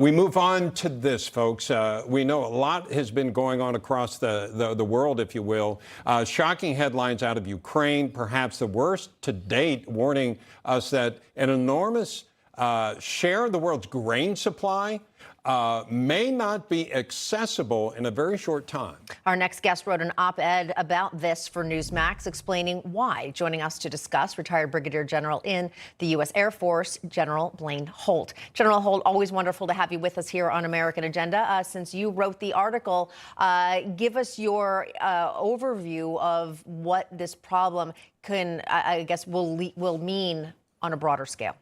We move on to this, folks. We know a lot has been going on across the world, if you will. Shocking headlines out of Ukraine, perhaps the worst to date, warning us that an enormous share of the world's grain supply may not be accessible in a very short time. Our next guest wrote an op-ed about this for Newsmax, explaining why. Joining us to discuss, retired Brigadier General in the U.S. Air Force, General Blaine Holt. General Holt, always wonderful to have you with us here on American Agenda. Since you wrote the article, give us your overview of what this problem can, I guess, will mean on a broader scale.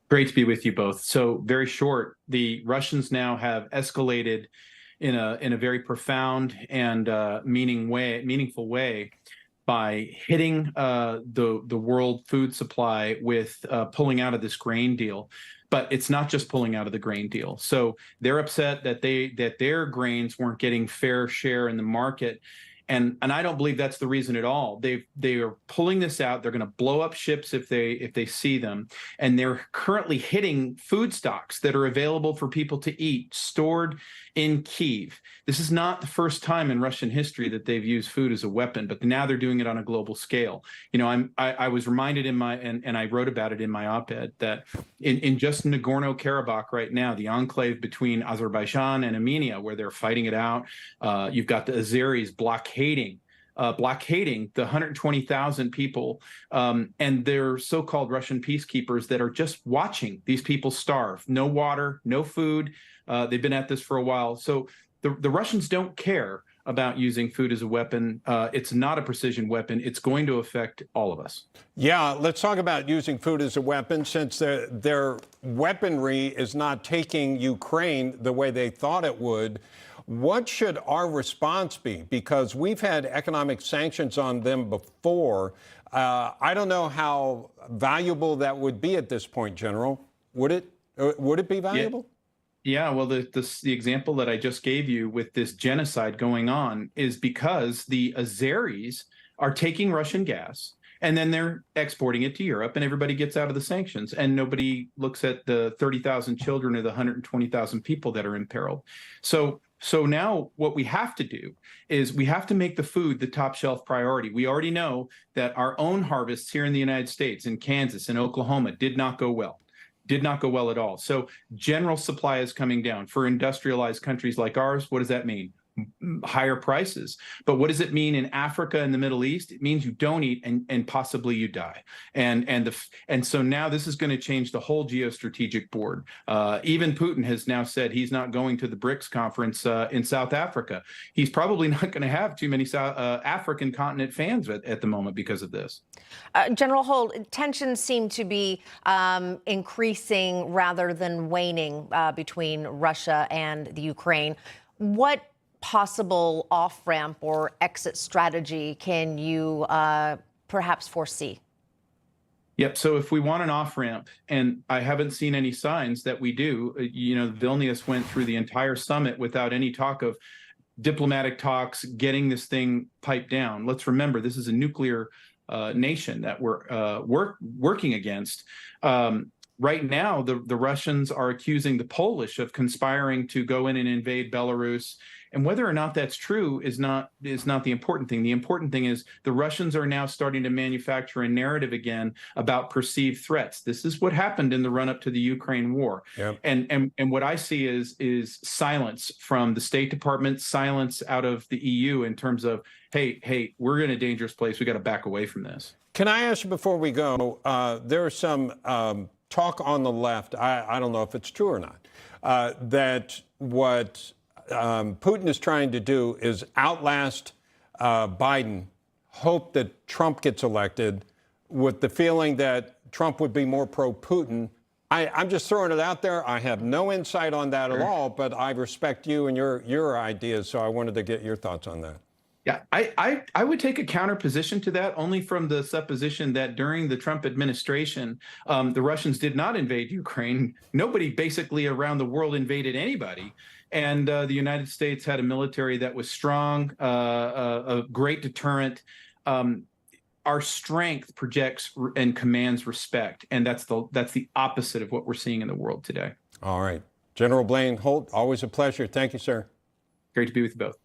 Great to be with you both. So very short, the Russians now have escalated in a very profound and meaningful way by hitting the world food supply with pulling out of this grain deal. But it's not just pulling out of the grain deal. So they're upset that their grains weren't getting fair share in the market. And I don't believe that's the reason at all. They are pulling this out. They're going to blow up ships if they see them, and they're currently hitting food stocks that are available for people to eat, stored in Kyiv. This is not the first time in Russian history that they've used food as a weapon, but now they're doing it on a global scale. You know, I was reminded in my and I wrote about it in my op-ed that in just Nagorno-Karabakh right now, the enclave between Azerbaijan and Armenia, where they're fighting it out, you've got the Azeris blockading the 120,000 people and their so-called Russian peacekeepers that are just watching these people starve. No water, no food. They've been at this for a while. So the Russians don't care about using food as a weapon. It's not a precision weapon. It's going to affect all of us. Yeah, let's talk about using food as a weapon, since their weaponry is not taking Ukraine the way they thought it would. What should our response be? Because we've had economic sanctions on them before. I don't know how valuable that would be at this point, General. Would it be valuable? Yeah, well, the example that I just gave you with this genocide going on is because the Azeris are taking Russian gas and then they're exporting it to Europe, and everybody gets out of the sanctions, and nobody looks at the 30,000 children or the 120,000 people that are imperiled. So now what we have to do is we have to make the food the top shelf priority. We already know that our own harvests here in the United States, in Kansas and Oklahoma, did not go well at all. So general supply is coming down. For industrialized countries like ours, what does that mean? Higher prices. But what does it mean in Africa and the Middle East? It means you don't eat and possibly you die. And so now this is going to change the whole geostrategic board. Even Putin has now said he's not going to the BRICS conference in South Africa. He's probably not going to have too many African continent fans at the moment because of this. General Holt, tensions seem to be increasing rather than waning between Russia and the Ukraine. What possible off-ramp or exit strategy can you perhaps foresee? Yep. So if we want an off-ramp, and I haven't seen any signs that we do, you know, Vilnius went through the entire summit without any talk of diplomatic talks, getting this thing piped down. Let's remember, this is a nuclear nation that we're working against. Right now, the Russians are accusing the Polish of conspiring to go in and invade Belarus. And whether or not that's true is not the important thing. The important thing is the Russians are now starting to manufacture a narrative again about perceived threats. This is what happened in the run-up to the Ukraine war. Yep. And what I see is silence from the State Department, silence out of the EU in terms of, hey, we're in a dangerous place. We got to back away from this. Can I ask you before we go, there's some talk on the left, I don't know if it's true or not, that what Putin is trying to do is outlast Biden, hope that Trump gets elected, with the feeling that Trump would be more pro-Putin. I'm just throwing it out there. I have no insight on that at all, but I respect you and your ideas, so I wanted to get your thoughts on that. Yeah, I would take a counter position to that, only from the supposition that during the Trump administration, the Russians did not invade Ukraine. Nobody basically around the world invaded anybody. And the United States had a military that was strong, a great deterrent. Our strength projects and commands respect. And that's the opposite of what we're seeing in the world today. All right. General Blaine Holt, always a pleasure. Thank you, sir. Great to be with you both.